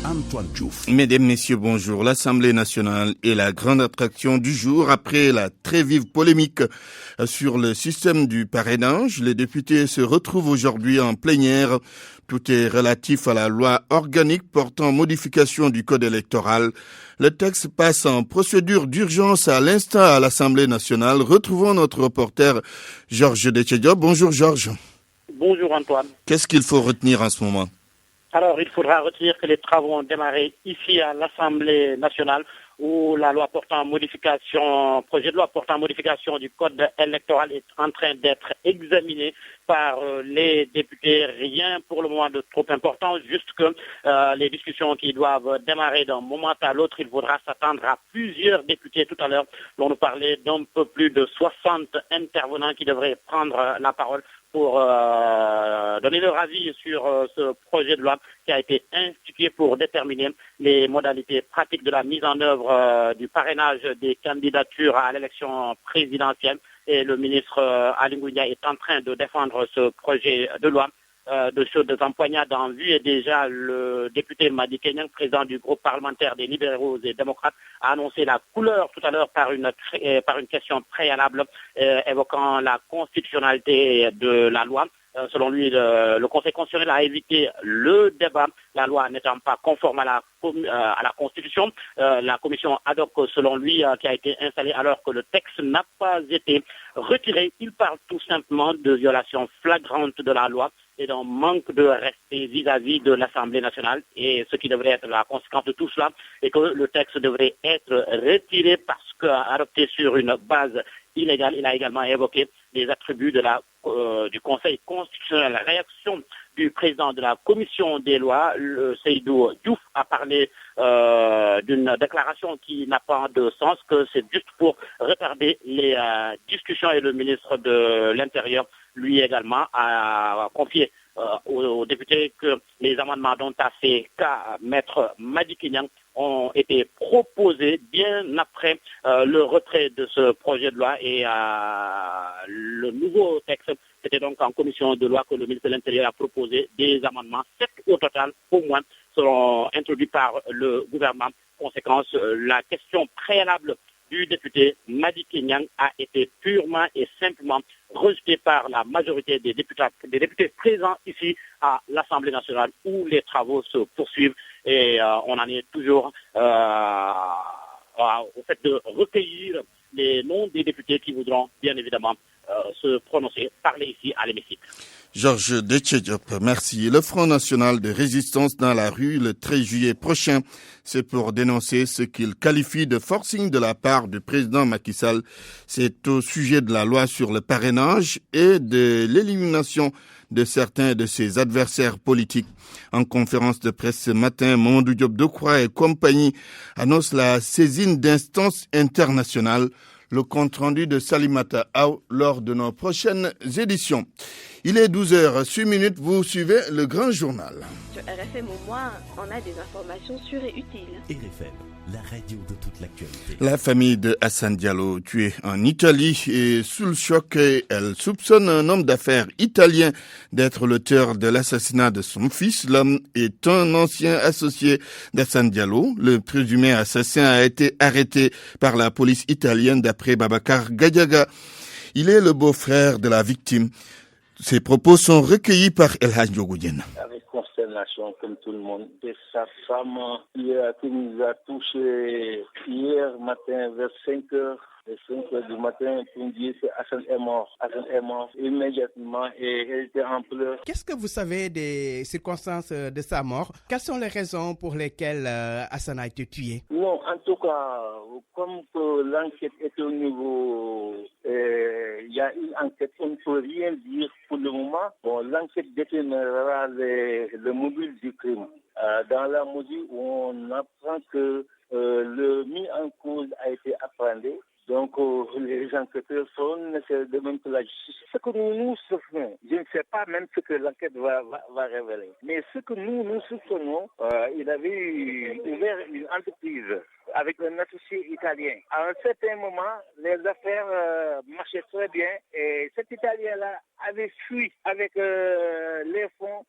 Antoine Diouf. Mesdames, Messieurs, bonjour. L'Assemblée nationale est la grande attraction du jour après la très vive polémique sur le système du parrainage. Les députés se retrouvent aujourd'hui en plénière. Tout est relatif à la loi organique portant modification du code électoral. Le texte passe en procédure d'urgence à l'instant à l'Assemblée nationale. Retrouvons notre reporter Georges Detchedio. Bonjour Georges. Bonjour Antoine. Qu'est-ce qu'il faut retenir en ce moment ? Alors, il faudra retenir que les travaux ont démarré ici à l'Assemblée nationale où la loi portant modification, projet de loi portant modification du code électoral est en train d'être examiné par les députés. Rien pour le moment de trop important, juste que les discussions qui doivent démarrer d'un moment à l'autre, il faudra s'attendre à plusieurs députés. Tout à l'heure, l'on nous parlait d'un peu plus de 60 intervenants qui devraient prendre la parole pour donner leur avis sur ce projet de loi qui a été institué pour déterminer les modalités pratiques de la mise en œuvre du parrainage des candidatures à l'élection présidentielle. Et le ministre Aly Ngouille Ndiaye est en train de défendre ce projet de loi. De choses empoignades en vue et déjà le député Madické Niang, président du groupe parlementaire des libéraux et démocrates, a annoncé la couleur tout à l'heure par une question préalable évoquant la constitutionnalité de la loi. Selon lui, le Conseil constitutionnel a évité le débat, la loi n'étant pas conforme à la Constitution. La commission ad hoc, selon lui, qui a été installée alors que le texte n'a pas été retiré. Il parle tout simplement de violation flagrante de la loi et d'un manque de respect vis-à-vis de l'Assemblée nationale. Et ce qui devrait être la conséquence de tout cela est que le texte devrait être retiré parce qu'adopté sur une base illégale. Il a également évoqué les attributs du Conseil constitutionnel. La réaction du président de la commission des lois, Seydou Diouf, a parlé d'une déclaration qui n'a pas de sens, que c'est juste pour retarder les discussions, et le ministre de l'Intérieur, lui également, a confié aux députés que les amendements dont a fait cas maître Madické Niang ont été proposés bien après le retrait de ce projet de loi, et le nouveau texte, c'était donc en commission de loi que le ministre de l'Intérieur a proposé des amendements, 7 au total au moins, seront introduits par le gouvernement. Conséquence, la question préalable du député Madické Niang a été purement et simplement rejetée par la majorité des députés présents ici à l'Assemblée nationale où les travaux se poursuivent, et on en est toujours au fait de recueillir les noms des députés qui voudront bien évidemment se prononcer, parler ici à l'hémicycle. Georges Detchedio, merci. Le Front national de résistance dans la rue le 13 juillet prochain, c'est pour dénoncer ce qu'il qualifie de forcing de la part du président Macky Sall. C'est au sujet de la loi sur le parrainage et de l'élimination de certains de ses adversaires politiques. En conférence de presse ce matin, Mamadou Diop Decroix et compagnie annoncent la saisine d'instances internationales. Le compte-rendu de Salimata Aw lors de nos prochaines éditions. Il est 12h06, vous suivez le grand journal. Sur RFM, au moins, on a des informations sûres et utiles. RFM, la radio de toute l'actualité. La famille de Hassan Diallo, tué en Italie, est sous le choc. Elle soupçonne un homme d'affaires italien d'être l'auteur de l'assassinat de son fils. L'homme est un ancien associé d'Hassan Diallo. Le présumé assassin a été arrêté par la police italienne d'après Babacar Gadiaga. Il est le beau-frère de la victime. Ces propos sont recueillis par El Hadj Ndiogou. Avec consternation, comme tout le monde, de sa femme qui nous a touché hier matin vers 5 heures. À 5 heures du matin, pour me dire que Hassan est mort. Hassan est mort immédiatement et elle était en pleurs. Qu'est-ce que vous savez des circonstances de sa mort? Quelles sont les raisons pour lesquelles Hassan a été tué? Non, en tout cas, comme l'enquête est au niveau, il y a une enquête, on ne peut rien dire pour le moment. Bon, l'enquête déterminera le mobile du crime. Dans la mesure où on apprend que le mis en cause a été appréhendé. Donc, les enquêteurs sont nécessaires de même que la justice. Ce que nous soupçonnons, je ne sais pas même ce que l'enquête va révéler. Mais ce que nous soupçonnons, il avait ouvert une entreprise avec un associé italien. À un certain moment, les affaires marchaient très bien et cet Italien-là avait fui avec les fonds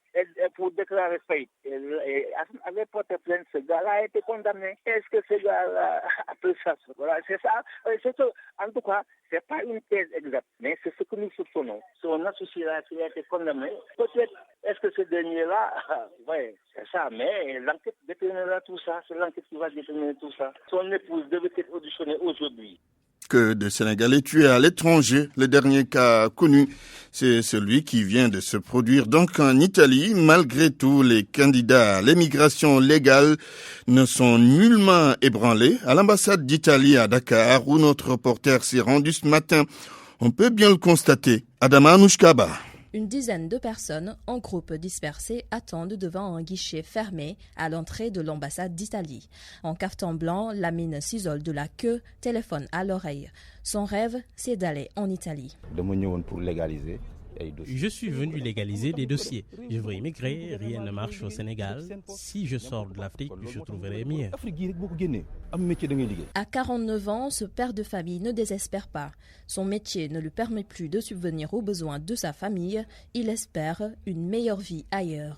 pour déclarer faillite. Et Assane avait porté plainte, ce gars-là a été condamné. Est-ce que ce gars-là a pris ça? Voilà, c'est ça. En tout cas, c'est pas une thèse exacte, mais c'est ce que nous soupçonnons. Son associé-là qui a été condamné, peut-être, est-ce que ce dernier-là, oui, c'est ça, mais l'enquête déterminera tout ça, c'est l'enquête qui va déterminer tout ça. Son épouse devait être auditionnée aujourd'hui. Que de Sénégalais tués à l'étranger. Le dernier cas connu, c'est celui qui vient de se produire donc en Italie. Malgré tout, les candidats à l'émigration légale ne sont nullement ébranlés. À l'ambassade d'Italie à Dakar, où notre reporter s'est rendu ce matin, on peut bien le constater. Adama Anouchkaba. Une dizaine de personnes, en groupe dispersé, attendent devant un guichet fermé à l'entrée de l'ambassade d'Italie. En cafetan blanc, Lamine s'isole de la queue, téléphone à l'oreille. Son rêve, c'est d'aller en Italie. Je suis venu légaliser des dossiers. Je veux immigrer, rien ne marche au Sénégal. Si je sors de l'Afrique, je trouverai mieux. À 49 ans, ce père de famille ne désespère pas. Son métier ne lui permet plus de subvenir aux besoins de sa famille. Il espère une meilleure vie ailleurs.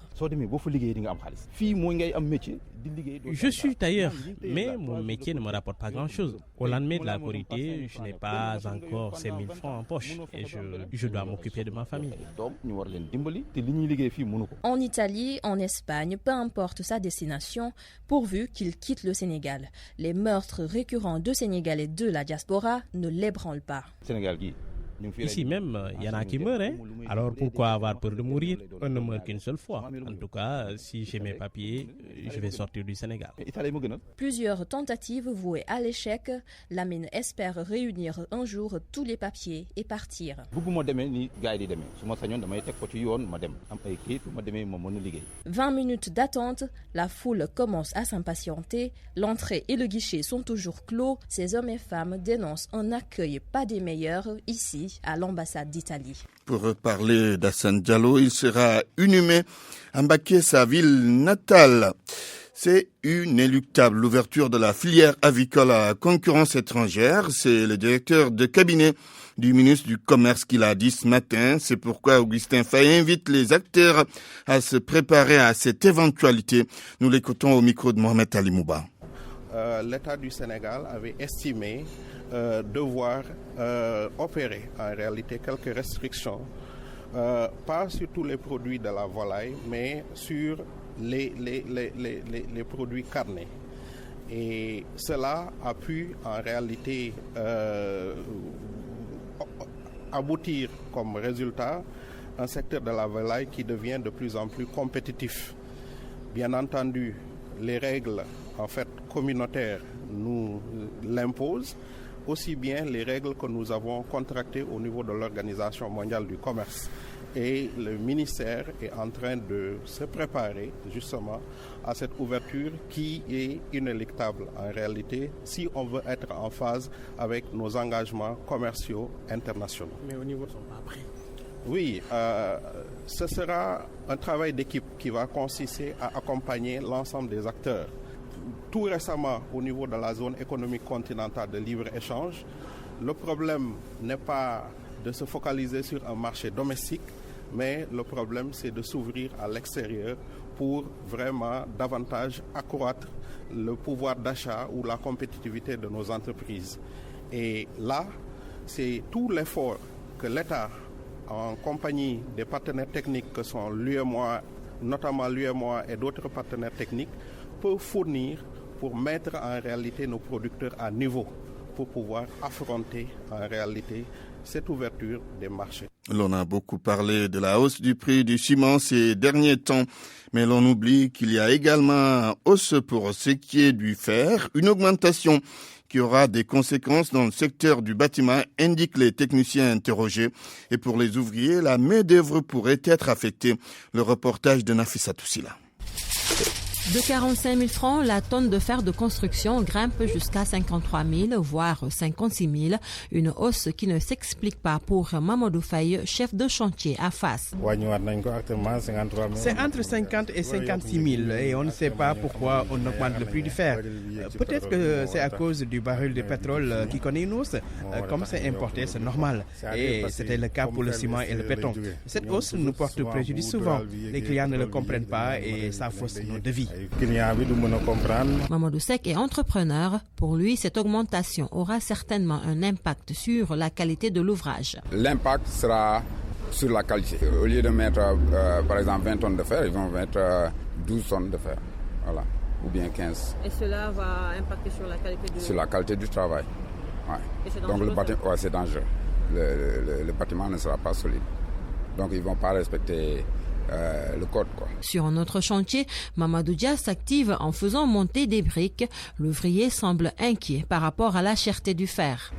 Je suis tailleur, mais mon métier ne me rapporte pas grand-chose. Au lendemain de la Korité, je n'ai pas encore ces 1000 francs en poche et je dois m'occuper de ma famille. En Italie, en Espagne, peu importe sa destination, pourvu qu'il quitte le Sénégal. Les meurtres récurrents de Sénégalais de la diaspora ne l'ébranlent pas. Ici même, il y en a qui meurent. Alors pourquoi avoir peur de mourir? On ne meurt qu'une seule fois. En tout cas, si j'ai mes papiers, je vais sortir du Sénégal. Plusieurs tentatives vouées à l'échec. Lamine espère réunir un jour tous les papiers et partir. 20 minutes d'attente, la foule commence à s'impatienter. L'entrée et le guichet sont toujours clos. Ces hommes et femmes dénoncent un accueil pas des meilleurs ici à l'ambassade d'Italie. Pour parler d'Hassane Diallo, il sera inhumé à Mbacké, sa ville natale. C'est inéluctable, l'ouverture de la filière avicole à la concurrence étrangère. C'est le directeur de cabinet du ministre du Commerce qui l'a dit ce matin. C'est pourquoi Augustin Faye invite les acteurs à se préparer à cette éventualité. Nous l'écoutons au micro de Mohamed Ali Mouba. L'État du Sénégal avait estimé devoir opérer en réalité quelques restrictions, pas sur tous les produits de la volaille, mais sur les produits carnés. Et cela a pu en réalité aboutir comme résultat un secteur de la volaille qui devient de plus en plus compétitif. Bien entendu, les règles en fait communautaires nous l'imposent, aussi bien les règles que nous avons contractées au niveau de l'Organisation mondiale du commerce. Et le ministère est en train de se préparer justement à cette ouverture qui est inéluctable en réalité si on veut être en phase avec nos engagements commerciaux internationaux. Mais au niveau, ils ne sont pas prêts. Oui, ce sera un travail d'équipe qui va consister à accompagner l'ensemble des acteurs. Tout récemment, au niveau de la zone économique continentale de libre-échange, le problème n'est pas de se focaliser sur un marché domestique, mais le problème c'est de s'ouvrir à l'extérieur pour vraiment davantage accroître le pouvoir d'achat ou la compétitivité de nos entreprises. Et là, c'est tout l'effort que l'État, en compagnie des partenaires techniques que sont l'UEMOA, notamment l'UEMOA et d'autres partenaires techniques, peut fournir pour mettre en réalité nos producteurs à niveau pour pouvoir affronter en réalité cette ouverture des marchés. L'on a beaucoup parlé de la hausse du prix du ciment ces derniers temps, mais l'on oublie qu'il y a également hausse pour ce qui est du fer, une augmentation qui aura des conséquences dans le secteur du bâtiment, indiquent les techniciens interrogés. Et pour les ouvriers, la main-d'œuvre pourrait être affectée. Le reportage de Nafissa Toussila. De 45 000 francs, la tonne de fer de construction grimpe jusqu'à 53 000, voire 56 000. Une hausse qui ne s'explique pas pour Mamadou Faye, chef de chantier à Fass. C'est entre 50 et 56 000 et on ne sait pas pourquoi on augmente le prix du fer. Peut-être que c'est à cause du baril de pétrole qui connaît une hausse. Comme c'est importé, c'est normal. Et c'était le cas pour le ciment et le béton. Cette hausse nous porte préjudice souvent. Les clients ne le comprennent pas et ça fausse nos devis. Mamadou Sek est entrepreneur. Pour lui, cette augmentation aura certainement un impact sur la qualité de l'ouvrage. L'impact sera sur la qualité. Au lieu de mettre, par exemple, 20 tonnes de fer, ils vont mettre 12 tonnes de fer. Voilà. Ou bien 15. Et cela va impacter sur la qualité du... Sur la qualité du travail. Ouais. Et c'est donc le bâtiment, ouais, c'est dangereux. Le bâtiment ne sera pas solide. Donc ils ne vont pas respecter le code, quoi. Sur un autre chantier, Mamadou Dia s'active en faisant monter des briques. L'ouvrier semble inquiet par rapport à la cherté du fer.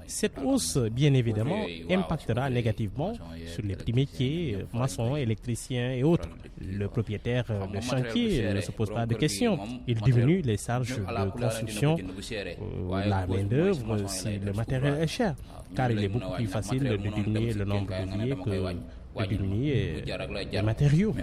Cette hausse, bien évidemment, impactera négativement sur les petits métiers, maçons, électriciens et autres. Le propriétaire de chantier ne se pose pas de questions. Il diminue les charges de construction, la main-d'œuvre si le matériel est cher, car il est beaucoup plus facile de diminuer le nombre d'ouvriers que de diminuer les matériaux.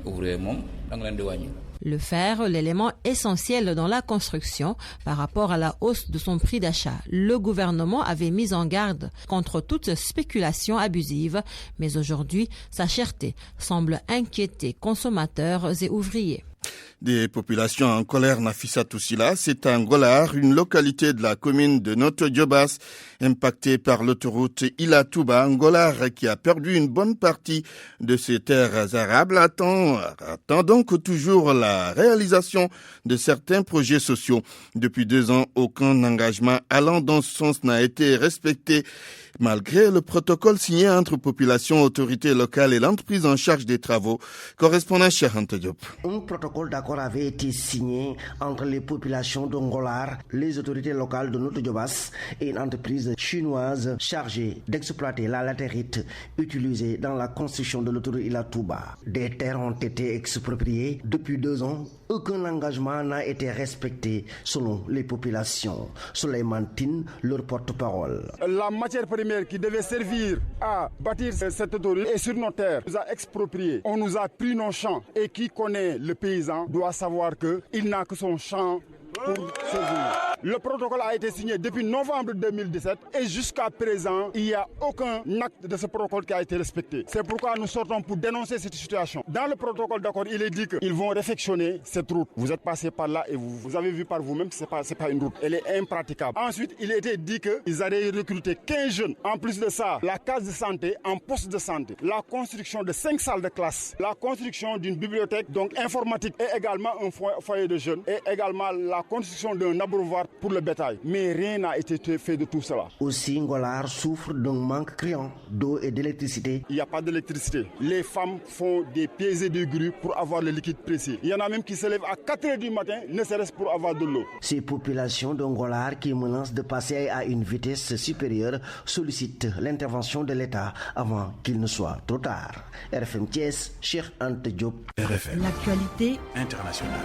Le fer, l'élément essentiel dans la construction, par rapport à la hausse de son prix d'achat. Le gouvernement avait mis en garde contre toute spéculation abusive, mais aujourd'hui, sa cherté semble inquiéter consommateurs et ouvriers. Des populations en colère, Nafissa Toussila, c'est à Ngolare, une localité de la commune de Notto-Diobass, impactée par l'autoroute Ila-Touba. Ngolare, qui a perdu une bonne partie de ses terres arables, attend donc toujours la réalisation de certains projets sociaux. Depuis 2 ans, aucun engagement allant dans ce sens n'a été respecté, malgré le protocole signé entre population, autorités locales et l'entreprise en charge des travaux. Correspondant Cheikh Anta Diop. Un protocole d'accord avait été signé entre les populations d'Ongolare, les autorités locales de Notto-Diobass et une entreprise chinoise chargée d'exploiter la latérite utilisée dans la construction de l'autoroute Ila-Touba. Des terres ont été expropriées depuis 2 ans. Aucun engagement n'a été respecté selon les populations. Souleymane Tine, leur porte-parole. La matière première qui devait servir à bâtir cette autoroute est sur nos terres. On nous a exproprié, on nous a pris nos champs. Et qui connaît le paysan doit savoir qu'il n'a que son champ pour servir. Le protocole a été signé depuis novembre 2017 et jusqu'à présent, il n'y a aucun acte de ce protocole qui a été respecté. C'est pourquoi nous sortons pour dénoncer cette situation. Dans le protocole d'accord, il est dit qu'ils vont réfectionner cette route. Vous êtes passé par là et vous avez vu par vous-même que ce n'est pas une route. Elle est impraticable. Ensuite, il était dit qu'ils allaient recruter 15 jeunes. En plus de ça, la case de santé en poste de santé, la construction de 5 salles de classe, la construction d'une bibliothèque donc informatique et également un foyer de jeunes et également la construction d'un abreuvoir pour le bétail. Mais rien n'a été fait de tout cela. Aussi, Ngolare souffre d'un manque criant d'eau et d'électricité. Il n'y a pas d'électricité. Les femmes font des pieds et des grues pour avoir le liquide précis. Il y en a même qui se lèvent à 4 h du matin, ne serait-ce pour avoir de l'eau. Ces populations d'Ongolare qui menacent de passer à une vitesse supérieure sollicitent l'intervention de l'État avant qu'il ne soit trop tard. RFM Thiès, Cheikh Anta Diop. RFM. L'actualité internationale.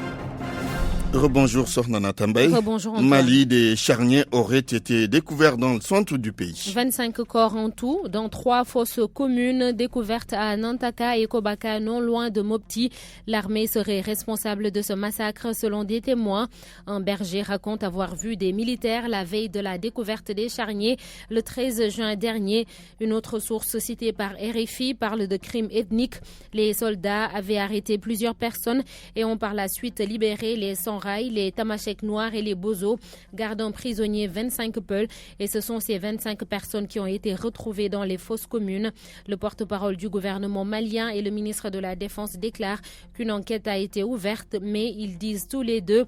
Rebonjour Sornana Tambay. Rebonjour Antoine. Mali, des charniers auraient été découverts dans le centre du pays. 25 corps en tout, dans 3 fosses communes découvertes à Nantaka et Kobaka, non loin de Mopti. L'armée serait responsable de ce massacre selon des témoins. Un berger raconte avoir vu des militaires la veille de la découverte des charniers le 13 juin dernier. Une autre source citée par RFI parle de crimes ethniques. Les soldats avaient arrêté plusieurs personnes et ont par la suite libéré les Sanraï, les Tamashek noirs et les Bozo, gardant prisonniers 25 Peuls. Et ce sont ces 25 personnes qui ont été retrouvées dans les fosses communes. Le porte-parole du gouvernement malien et le ministre de la Défense déclarent qu'une enquête a été ouverte, mais ils disent tous les deux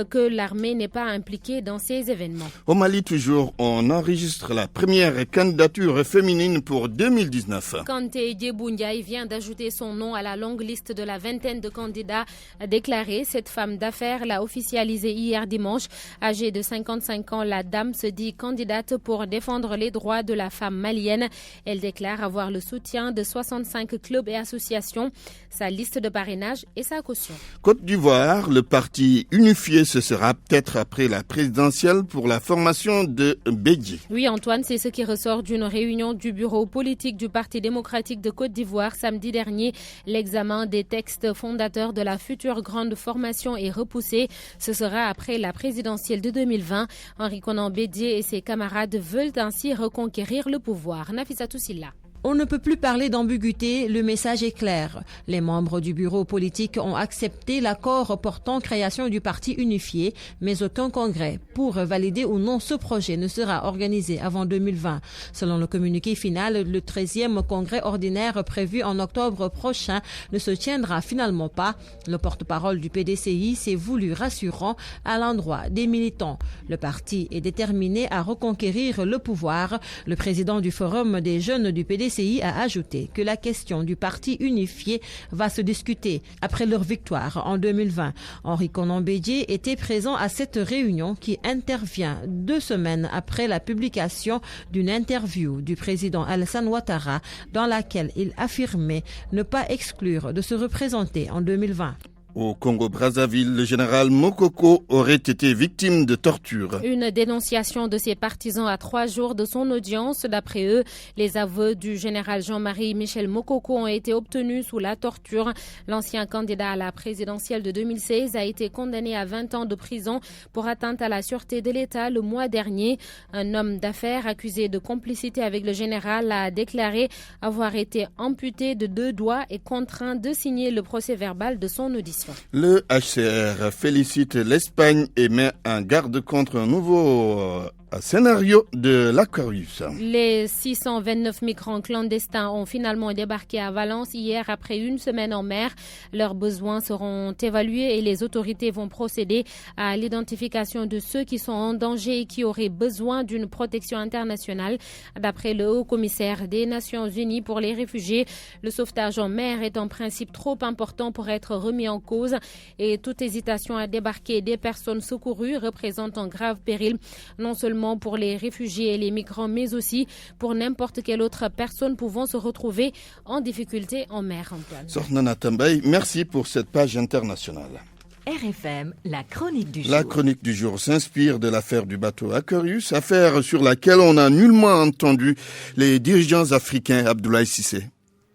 que l'armée n'est pas impliquée dans ces événements. Au Mali, toujours, on enregistre la première candidature féminine pour 2019. Kanté Dieboundiaï vient d'ajouter son nom à la longue liste de la vingtaine de candidats déclarés. Cette femme d'affaires l'a officialisé hier dimanche. Âgée de 55 ans, la dame se dit candidate pour défendre les droits de la femme malienne. Elle déclare avoir le soutien de 65 clubs et associations, sa liste de parrainage et sa caution. Côte d'Ivoire, le parti unifié, ce sera peut-être après la présidentielle pour la formation de Bédié. Oui Antoine, c'est ce qui ressort d'une réunion du bureau politique du Parti démocratique de Côte d'Ivoire samedi dernier. L'examen des textes fondateurs de la future grande formation est repoussé. Ce sera après la présidentielle de 2020. Henri Konan Bédié et ses camarades veulent ainsi reconquérir le pouvoir. Nafissa Toussila. On ne peut plus parler d'ambiguïté, le message est clair. Les membres du bureau politique ont accepté l'accord portant création du parti unifié, mais aucun congrès pour valider ou non ce projet ne sera organisé avant 2020. Selon le communiqué final, le 13e congrès ordinaire prévu en octobre prochain ne se tiendra finalement pas. Le porte-parole du PDCI s'est voulu rassurant à l'endroit des militants. Le parti est déterminé à reconquérir le pouvoir. Le président du Forum des jeunes du PDCI a ajouté que la question du parti unifié va se discuter après leur victoire en 2020. Henri Konan Bédié était présent à cette réunion qui intervient 2 semaines après la publication d'une interview du président Alassane Ouattara dans laquelle il affirmait ne pas exclure de se représenter en 2020. Au Congo-Brazzaville, le général Mokoko aurait été victime de torture. Une dénonciation de ses partisans à 3 jours de son audience. D'après eux, les aveux du général Jean-Marie Michel Mokoko ont été obtenus sous la torture. L'ancien candidat à la présidentielle de 2016 a été condamné à 20 ans de prison pour atteinte à la sûreté de l'État le mois dernier. Un homme d'affaires accusé de complicité avec le général a déclaré avoir été amputé de 2 doigts et contraint de signer le procès-verbal de son audition. Le HCR félicite l'Espagne et met en garde contre un nouveau scénario de l'Aquarius. Les 629 migrants clandestins ont finalement débarqué à Valence hier après 1 semaine en mer. Leurs besoins seront évalués et les autorités vont procéder à l'identification de ceux qui sont en danger et qui auraient besoin d'une protection internationale. D'après le haut-commissaire des Nations Unies pour les réfugiés, le sauvetage en mer est en principe trop important pour être remis en cause et toute hésitation à débarquer des personnes secourues représente un grave péril, non seulement pour les réfugiés et les migrants, mais aussi pour n'importe quelle autre personne pouvant se retrouver en difficulté en mer. Antoine. Sornana Tambay, merci pour cette page internationale. RFM, la chronique du jour. La chronique du jour s'inspire de l'affaire du bateau Aquarius, affaire sur laquelle on n'a nullement entendu les dirigeants africains. Abdoulaye Cissé.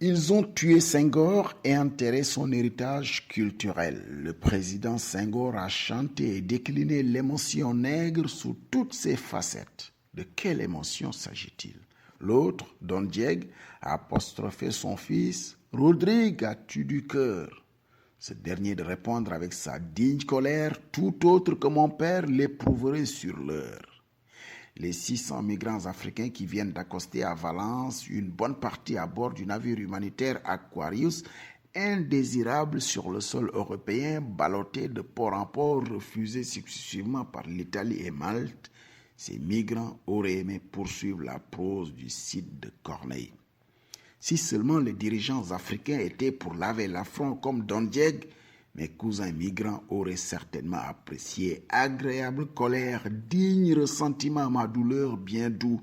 Ils ont tué Senghor et enterré son héritage culturel. Le président Senghor a chanté et décliné l'émotion nègre sous toutes ses facettes. De quelle émotion s'agit-il? L'autre, Don Diego, a apostrophé son fils. « Rodrigue, as-tu du cœur ?» Ce dernier de répondre avec sa digne colère. « Tout autre que mon père l'éprouverait sur l'heure. » Les 600 migrants africains qui viennent d'accoster à Valence, une bonne partie à bord du navire humanitaire Aquarius, indésirable sur le sol européen, ballotté de port en port, refusé successivement par l'Italie et Malte, ces migrants auraient aimé poursuivre la prose du site de Corneille. Si seulement les dirigeants africains étaient pour laver l'affront comme Don Diego, mes cousins migrants auraient certainement apprécié. Agréable colère, digne ressentiment à ma douleur bien doux.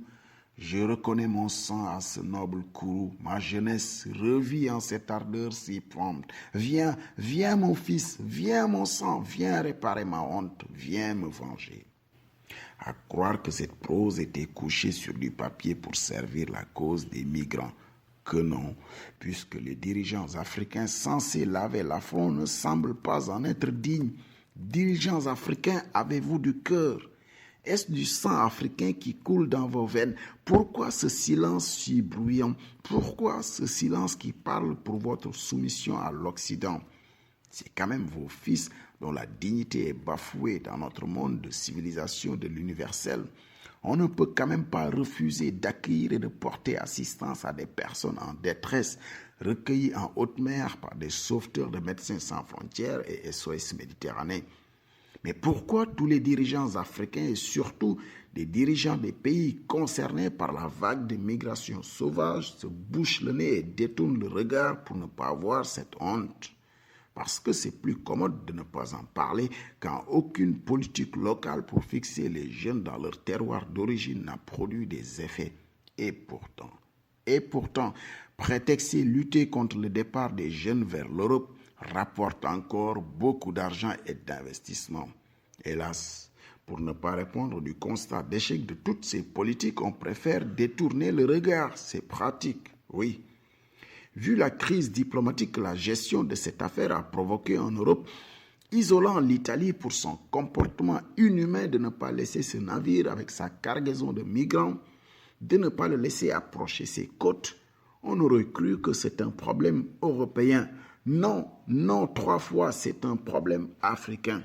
Je reconnais mon sang à ce noble courroux. Ma jeunesse revit en cette ardeur si prompte. Viens, viens mon fils, viens mon sang, viens réparer ma honte, viens me venger. À croire que cette prose était couchée sur du papier pour servir la cause des migrants. Que non, puisque les dirigeants africains censés laver l'affront ne semblent pas en être dignes. Dirigeants africains, avez-vous du cœur? Est-ce du sang africain qui coule dans vos veines? Pourquoi ce silence si bruyant? Pourquoi ce silence qui parle pour votre soumission à l'Occident? C'est quand même vos fils dont la dignité est bafouée dans notre monde de civilisation de l'universel. On ne peut quand même pas refuser d'accueillir et de porter assistance à des personnes en détresse, recueillies en haute mer par des sauveteurs de Médecins sans frontières et SOS Méditerranée. Mais pourquoi tous les dirigeants africains et surtout des dirigeants des pays concernés par la vague de migration sauvage se bouchent le nez et détournent le regard pour ne pas avoir cette honte? Parce que c'est plus commode de ne pas en parler quand aucune politique locale pour fixer les jeunes dans leur terroir d'origine n'a produit des effets. Et pourtant, prétexter lutter contre le départ des jeunes vers l'Europe rapporte encore beaucoup d'argent et d'investissement. Hélas, pour ne pas répondre du constat d'échec de toutes ces politiques, on préfère détourner le regard. C'est pratique, oui. Vu la crise diplomatique que la gestion de cette affaire a provoquée en Europe, isolant l'Italie pour son comportement inhumain de ne pas laisser ce navire avec sa cargaison de migrants, de ne pas le laisser approcher ses côtes, On aurait cru que c'est un problème européen. Non, 3 fois, c'est un problème africain.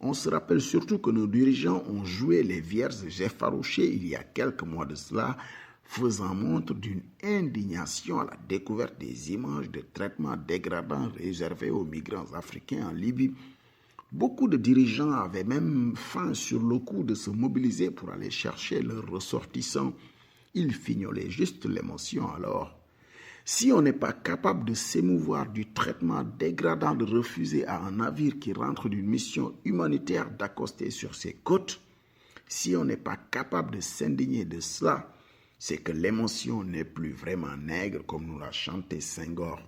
On se rappelle surtout que nos dirigeants ont joué les vierges effarouchées il y a quelques mois de cela, faisant montre d'une indignation à la découverte des images de traitements dégradants réservés aux migrants africains en Libye. Beaucoup de dirigeants avaient même faim sur le coup de se mobiliser pour aller chercher leurs ressortissants. Ils fignolaient juste l'émotion alors. Si on n'est pas capable de s'émouvoir du traitement dégradant de refuser à un navire qui rentre d'une mission humanitaire d'accoster sur ses côtes, si on n'est pas capable de s'indigner de cela, c'est que l'émotion n'est plus vraiment nègre comme nous l'a chanté Senghor.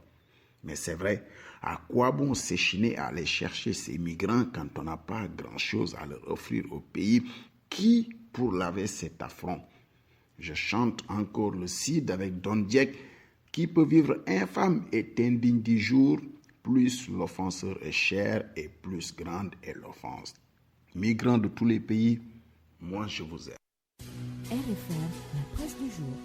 Mais c'est vrai, à quoi bon s'échiner à aller chercher ces migrants quand on n'a pas grand-chose à leur offrir au pays? Qui pour laver cet affront? Je chante encore le Cid avec Don Diek. Qui peut vivre infâme est indigne du jour, plus l'offenseur est cher et plus grande est l'offense. Migrants de tous les pays, moi je vous aime. RFM, la presse du jour.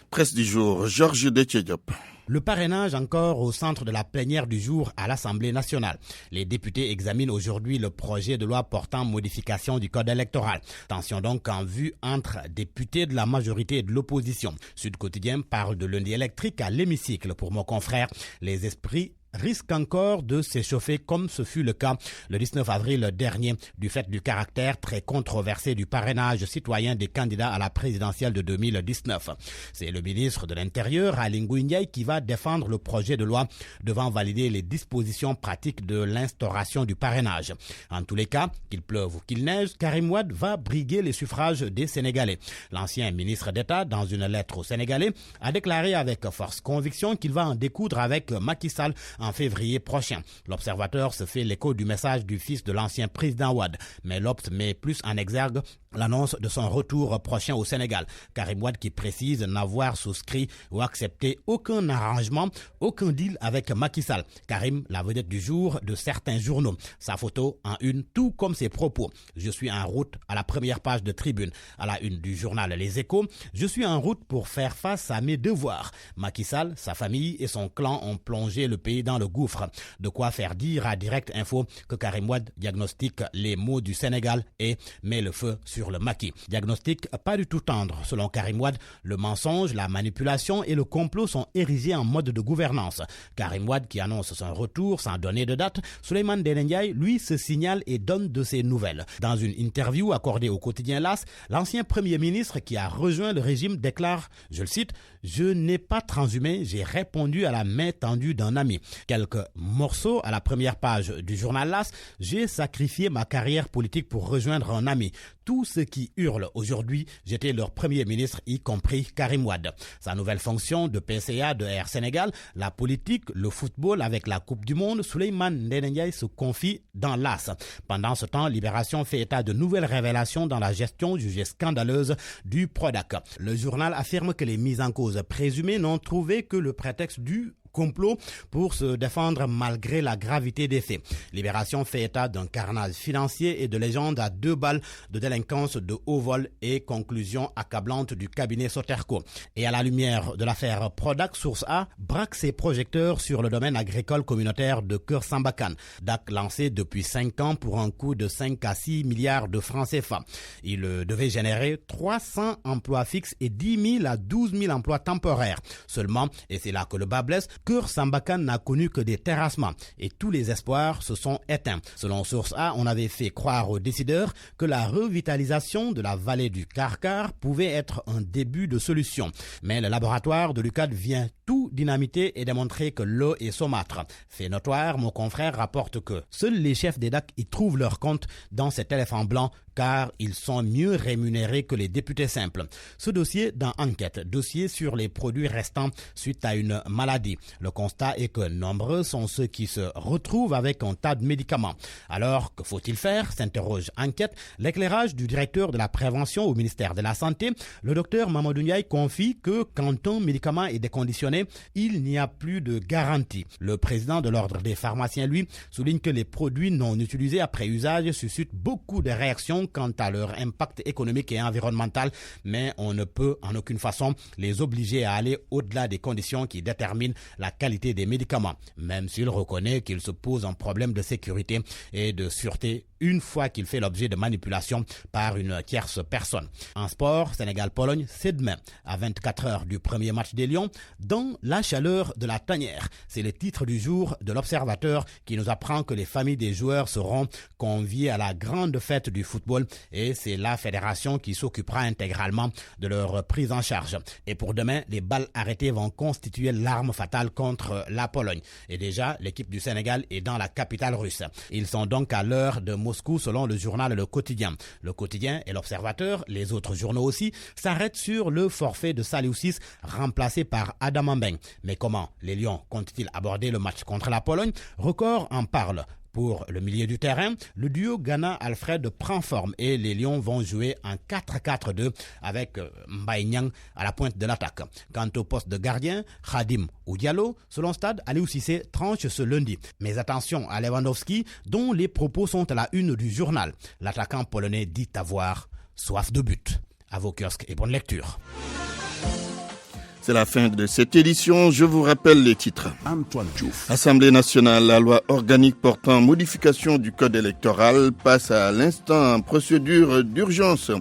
Presse du jour, Georges Detchediop. Le parrainage encore au centre de la plénière du jour à l'Assemblée nationale. Les députés examinent aujourd'hui le projet de loi portant modification du code électoral. Tension donc en vue entre députés de la majorité et de l'opposition. Sud Quotidien parle de lundi électrique à l'hémicycle. Pour mon confrère, les esprits risque encore de s'échauffer comme ce fut le cas le 19 avril dernier du fait du caractère très controversé du parrainage citoyen des candidats à la présidentielle de 2019. C'est le ministre de l'Intérieur, Aly Ngouille Ndiaye, qui va défendre le projet de loi devant valider les dispositions pratiques de l'instauration du parrainage. En tous les cas, qu'il pleuve ou qu'il neige, Karim Wade va briguer les suffrages des Sénégalais. L'ancien ministre d'État, dans une lettre aux Sénégalais, a déclaré avec force conviction qu'il va en découdre avec Macky Sall en février prochain. L'Observateur se fait l'écho du message du fils de l'ancien président Wade, mais l'Obs met plus en exergue l'annonce de son retour prochain au Sénégal. Karim Wade qui précise n'avoir souscrit ou accepté aucun arrangement, aucun deal avec Macky Sall. Karim, la vedette du jour de certains journaux. Sa photo en une, tout comme ses propos. Je suis en route à la première page de Tribune. À la une du journal Les Échos, je suis en route pour faire face à mes devoirs. Macky Sall, sa famille et son clan ont plongé le pays dans le gouffre. De quoi faire dire à Direct Info que Karim Wade diagnostique les maux du Sénégal et met le feu sur le maquis. Diagnostic pas du tout tendre. Selon Karim Wade, le mensonge, la manipulation et le complot sont érigés en mode de gouvernance. Karim Wade, qui annonce son retour sans donner de date, Souleymane Ndéné Ndiaye, lui, se signale et donne de ses nouvelles. Dans une interview accordée au quotidien LAS, l'ancien Premier ministre qui a rejoint le régime déclare, je le cite, « Je n'ai pas transhumé, j'ai répondu à la main tendue d'un ami ». Quelques morceaux à la première page du journal LAS, « J'ai sacrifié ma carrière politique pour rejoindre un ami ». Tous ceux qui hurlent aujourd'hui, j'étais leur Premier ministre, y compris Karim Wade. Sa nouvelle fonction de PCA de Air Sénégal, la politique, le football avec la Coupe du Monde, Souleymane Ndéné Ndiaye se confie dans l'AS. Pendant ce temps, Libération fait état de nouvelles révélations dans la gestion jugée scandaleuse du Prodac. Le journal affirme que les mises en cause présumées n'ont trouvé que le prétexte du complot pour se défendre malgré la gravité des faits. Libération fait état d'un carnage financier et de légendes à 2 balles de délinquance de haut vol et conclusion accablante du cabinet Soterco. Et à la lumière de l'affaire Prodac, Source A braque ses projecteurs sur le domaine agricole communautaire de Keur Sambakan. DAC lancé depuis 5 ans pour un coût de 5 à 6 milliards de francs CFA. Il devait générer 300 emplois fixes et 10 000 à 12 000 emplois temporaires. Seulement, et c'est là que le bas blesse, Keur Sambakan n'a connu que des terrassements et tous les espoirs se sont éteints. Selon Source A, on avait fait croire aux décideurs que la revitalisation de la vallée du Karkar pouvait être un début de solution. Mais le laboratoire de l'UCAD vient tout dynamiter et démontrer que l'eau est saumâtre. Fait notoire, mon confrère rapporte que seuls les chefs des DAC y trouvent leur compte dans cet éléphant blanc car ils sont mieux rémunérés que les députés simples. Ce dossier dans Enquête, dossier sur les produits restants suite à une maladie. Le constat est que nombreux sont ceux qui se retrouvent avec un tas de médicaments. Alors, que faut-il faire? S'interroge Enquête. L'éclairage du directeur de la prévention au ministère de la Santé, le docteur Mamadou Ndiaye, confie que quand un médicament est déconditionné, il n'y a plus de garantie. Le président de l'Ordre des pharmaciens, lui, souligne que les produits non utilisés après usage suscitent beaucoup de réactions quant à leur impact économique et environnemental, mais on ne peut en aucune façon les obliger à aller au-delà des conditions qui déterminent la qualité des médicaments, même s'il reconnaît qu'il se pose un problème de sécurité et de sûreté une fois qu'il fait l'objet de manipulation par une tierce personne. En sport, Sénégal-Pologne, c'est demain, à 24 heures du premier match des Lions, dans la chaleur de la tanière. C'est le titre du jour de l'Observateur qui nous apprend que les familles des joueurs seront conviées à la grande fête du football et c'est la fédération qui s'occupera intégralement de leur prise en charge. Et pour demain, les balles arrêtées vont constituer l'arme fatale contre la Pologne. Et déjà, l'équipe du Sénégal est dans la capitale russe. Ils sont donc à l'heure de Moscou selon le journal Le Quotidien. Le Quotidien et l'Observateur, les autres journaux aussi, s'arrêtent sur le forfait de Saliou Ciss remplacé par Adam Mbeng. Mais comment les Lions comptent-ils aborder le match contre la Pologne? Record en parle. Pour le milieu du terrain, le duo Ghana-Alfred prend forme et les Lions vont jouer en 4-4-2 avec Mbaye Niang à la pointe de l'attaque. Quant au poste de gardien, Khadim ou Diallo, selon Stade, Aliou Cissé tranche ce lundi. Mais attention à Lewandowski, dont les propos sont à la une du journal. L'attaquant polonais dit avoir soif de but. À vos kiosques et bonne lecture. C'est la fin de cette édition. Je vous rappelle les titres. Antoine Diouf. Assemblée nationale, la loi organique portant modification du code électoral passe à l'instant en procédure d'urgence.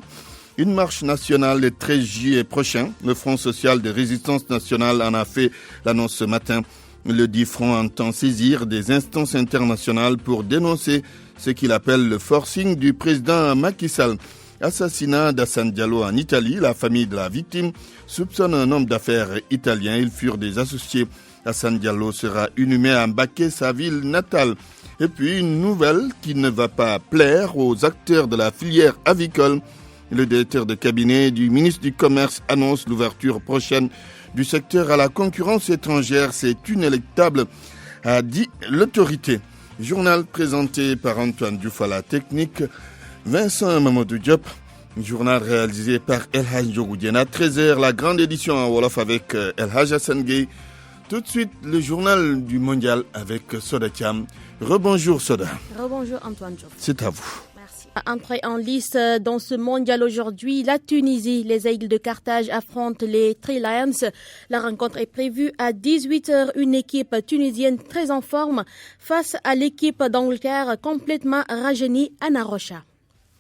Une marche nationale le 13 juillet prochain. Le Front social de résistance nationale en a fait l'annonce ce matin. Le dit front entend saisir des instances internationales pour dénoncer ce qu'il appelle le forcing du président Macky Sall. Assassinat d'Hassane Diallo en Italie, la famille de la victime soupçonne un homme d'affaires italien. Ils furent des associés. Hassane Diallo sera inhumé à Mbacké, sa ville natale. Et puis une nouvelle qui ne va pas plaire aux acteurs de la filière avicole. Le directeur de cabinet du ministre du Commerce annonce l'ouverture prochaine du secteur à la concurrence étrangère. C'est inéluctable, a dit l'autorité. Journal présenté par Antoine Diouf à la technique. Vincent Mamadou Diop, journal réalisé par El Hadj Djogoudiena. 13h, la grande édition en Wolof avec El Hadj Hassan Gueye. Tout de suite, le journal du mondial avec Soda Thiam. Rebonjour Soda. Rebonjour Antoine Diop. C'est à vous. Merci. Entrée en lice dans ce mondial aujourd'hui, la Tunisie, les Aigles de Carthage affrontent les Three Lions. La rencontre est prévue à 18h. Une équipe tunisienne très en forme face à l'équipe d'Angleterre complètement rajeunie, Anna Rocha.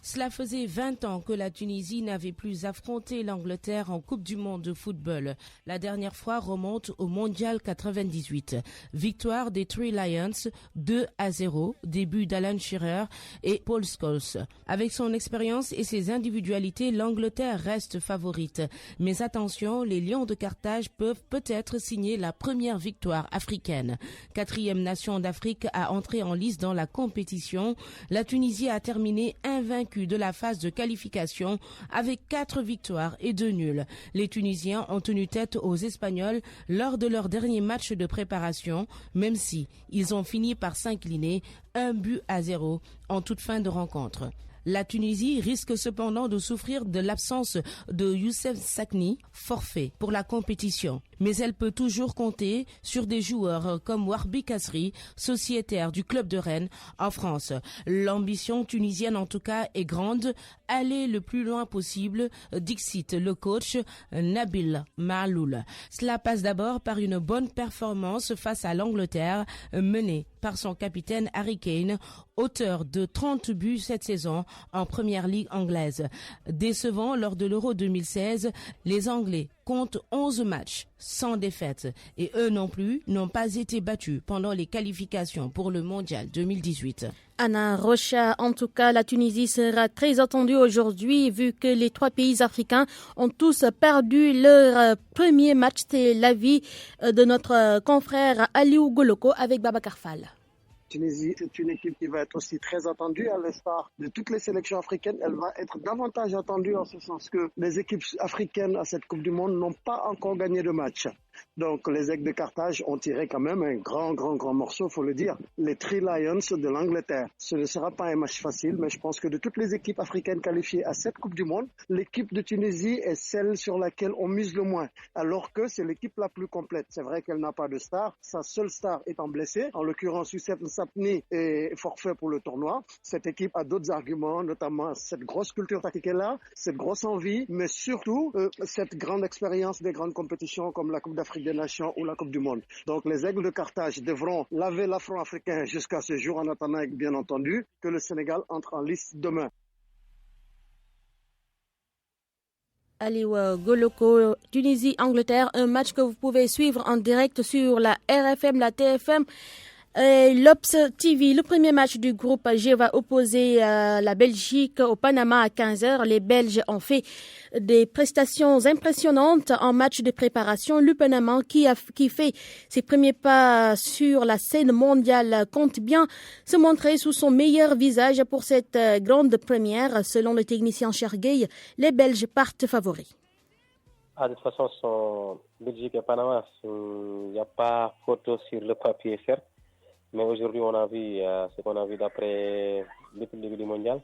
Cela faisait 20 ans que la Tunisie n'avait plus affronté l'Angleterre en Coupe du Monde de football. La dernière fois remonte au Mondial 98. Victoire des Three Lions 2-0, début d'Alan Shearer et Paul Scholes. Avec son expérience et ses individualités, l'Angleterre reste favorite. Mais attention, les Lions de Carthage peuvent peut-être signer la première victoire africaine. 4e nation d'Afrique à entrer en lice dans la compétition. La Tunisie a terminé invaincue de la phase de qualification avec 4 victoires et 2 nuls. Les Tunisiens ont tenu tête aux Espagnols lors de leur dernier match de préparation, même si ils ont fini par s'incliner 1-0 en toute fin de rencontre. La Tunisie risque cependant de souffrir de l'absence de Youssef Sakni, forfait pour la compétition. Mais elle peut toujours compter sur des joueurs comme Warbi Kasri, sociétaire du club de Rennes en France. L'ambition tunisienne en tout cas est grande, aller le plus loin possible, dixit le coach Nabil Mahloul. Cela passe d'abord par une bonne performance face à l'Angleterre, menée par son capitaine Harry Kane, auteur de 30 buts cette saison en première ligue anglaise. Décevant lors de l'Euro 2016, les Anglais comptent 11 matchs sans défaite et eux non plus n'ont pas été battus pendant les qualifications pour le Mondial 2018. Anna Rocha, en tout cas, la Tunisie sera très attendue aujourd'hui vu que les 3 pays africains ont tous perdu leur premier match. C'est l'avis de notre confrère Aliou Goloko avec Babacar Fall. Tunisie, c'est une équipe qui va être aussi très attendue, à l'instar de toutes les sélections africaines. Elle va être davantage attendue en ce sens que les équipes africaines à cette Coupe du Monde n'ont pas encore gagné de match. Donc les Aigles de Carthage ont tiré quand même un grand morceau, faut le dire. Les Three Lions de l'Angleterre. Ce ne sera pas un match facile, mais je pense que de toutes les équipes africaines qualifiées à cette Coupe du Monde, l'équipe de Tunisie est celle sur laquelle on mise le moins, alors que c'est l'équipe la plus complète. C'est vrai qu'elle n'a pas de star, sa seule star étant blessée. En l'occurrence, Youssef Nsapni est forfait pour le tournoi. Cette équipe a d'autres arguments, notamment cette grosse culture tactique là, cette grosse envie, mais surtout cette grande expérience des grandes compétitions comme la Coupe d'Afrique des Nations ou la Coupe du Monde. Donc les Aigles de Carthage devront laver l'affront africain jusqu'à ce jour, en attendant bien entendu que le Sénégal entre en lice demain. Aliou Goloko, Tunisie-Angleterre, un match que vous pouvez suivre en direct sur la RFM, la TFM et l'Obs TV. Le premier match du groupe G va opposer la Belgique au Panama à 15h. Les Belges ont fait des prestations impressionnantes en match de préparation. Le Panama, qui fait ses premiers pas sur la scène mondiale, compte bien se montrer sous son meilleur visage pour cette grande première. Selon le technicien Chergueil, les Belges partent favoris. De toute façon, son Belgique et Panama, il n'y a pas photo sur le papier, certes. Mais aujourd'hui, on a vu ce qu'on a vu d'après depuis le début du mondial.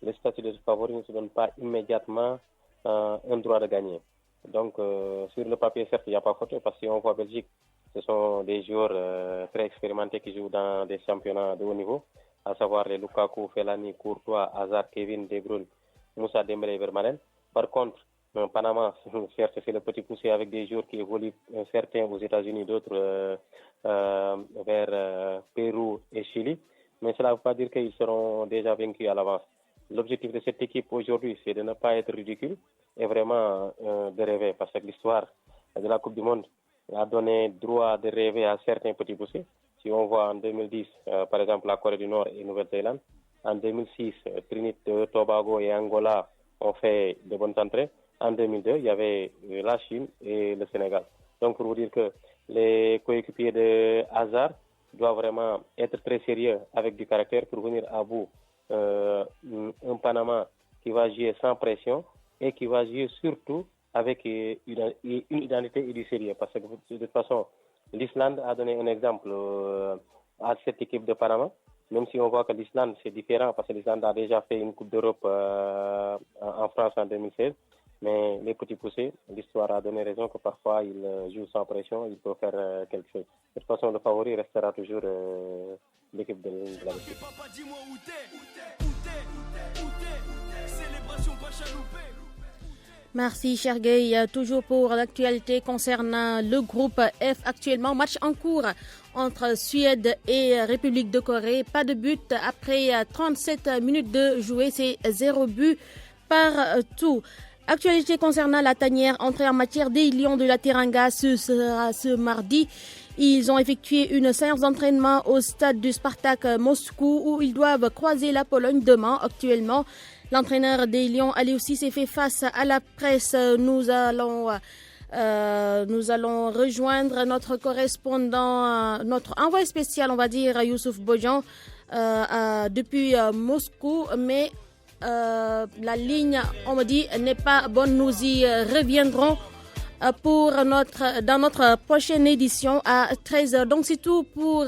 Le statut de favori ne se donne pas immédiatement un droit de gagner. Donc, sur le papier, certes, il n'y a pas photo, parce qu'on voit Belgique, ce sont des joueurs très expérimentés qui jouent dans des championnats de haut niveau, à savoir les Lukaku, Fellaini, Courtois, Hazard, Kevin, De Bruyne, Moussa Dembélé et Vermaelen. Par contre, Panama, certes, c'est le petit poussé avec des joueurs qui évoluent, certains aux États-Unis, d'autres vers Pérou et Chili. Mais cela ne veut pas dire qu'ils seront déjà vaincus à l'avance. L'objectif de cette équipe aujourd'hui, c'est de ne pas être ridicule et vraiment de rêver. Parce que l'histoire de la Coupe du Monde a donné droit de rêver à certains petits poussés. Si on voit en 2010, par exemple, la Corée du Nord et Nouvelle-Zélande. En 2006, Trinité, Tobago et Angola ont fait de bonnes entrées. En 2002, il y avait la Chine et le Sénégal. Donc, pour vous dire que les coéquipiers de Hazard doivent vraiment être très sérieux avec du caractère pour venir à bout un Panama qui va jouer sans pression et qui va jouer surtout avec une identité et du sérieux. Parce que de toute façon, l'Islande a donné un exemple à cette équipe de Panama. Même si on voit que l'Islande, c'est différent parce que l'Islande a déjà fait une Coupe d'Europe en France en 2016. Mais les petits poussés, l'histoire a donné raison que parfois ils jouent sans pression, ils peuvent faire quelque chose. De toute façon, le favori restera toujours l'équipe de la Belgique. Merci Chergueil. Toujours pour l'actualité concernant le groupe F actuellement. Match en cours entre Suède et République de Corée. Pas de but après 37 minutes de jouer. C'est 0 but partout. Actualité concernant la tanière, entrée en matière des Lions de la Teranga, ce sera ce mardi. Ils ont effectué une séance d'entraînement au stade du Spartak Moscou où ils doivent croiser la Pologne demain. Actuellement, l'entraîneur des Lions, Ali aussi, s'est fait face à la presse. Nous allons rejoindre notre correspondant, notre envoyé spécial, on va dire, Youssouf Bojan, depuis Moscou, mais la ligne, on me dit, n'est pas bonne. Nous y reviendrons dans notre prochaine édition à 13h. Donc c'est tout pour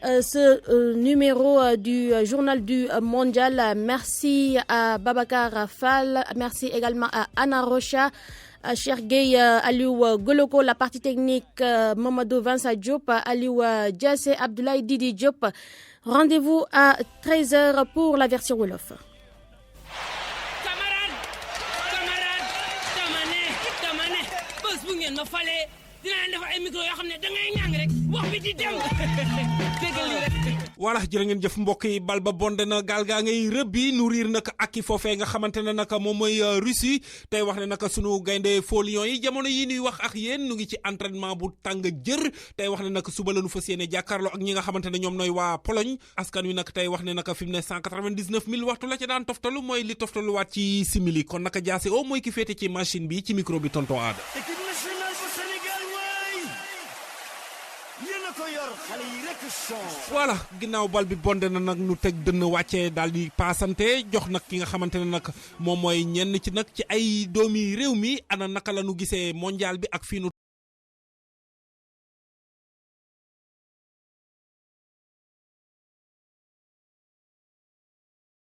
ce numéro du Journal du Mondial. Merci à Babacar Rafal, merci également à Anna Rocha, à Chergueil, Aliou Goloko, la partie technique, Mamadou Vincent Diop, Aliou Djassé, Abdoulaye Didi Diop. Rendez-vous à 13h pour la version Wolof. wala jërë ngeen jëf mbokk yi bal ba bonde na gaal gaa ngay rëbbi nourrir nag ak i foofee nga xamante ne nag moom mooy Russie tey wax ne nag sunu gaynde faux lions yi jamono yi ñuy wax ak yéen ñu ngi ci entraînement bu tàng jër tey wax ne nag suba la ñu fas yéene jàkkaarloo ak ñi nga xamante ne ñoom nooy waa Pologne askan wi nag tey wax ne nag fi mu ne 199 000 waxtu la ca daan toftalu mooy li toftaluwaat ci simili kon naka jaase o mooy ki féete ci machine bi ci micro bi tonton Ada. voilà ginnaaw bal bi bonde na nag nu teg dënn wàccee daal di paasante jox nag ki nga xamante ne nag moom mooy ñenn ci nag ci ay doomi réew mi ana naka la nu gisee mondial bi ak fii nu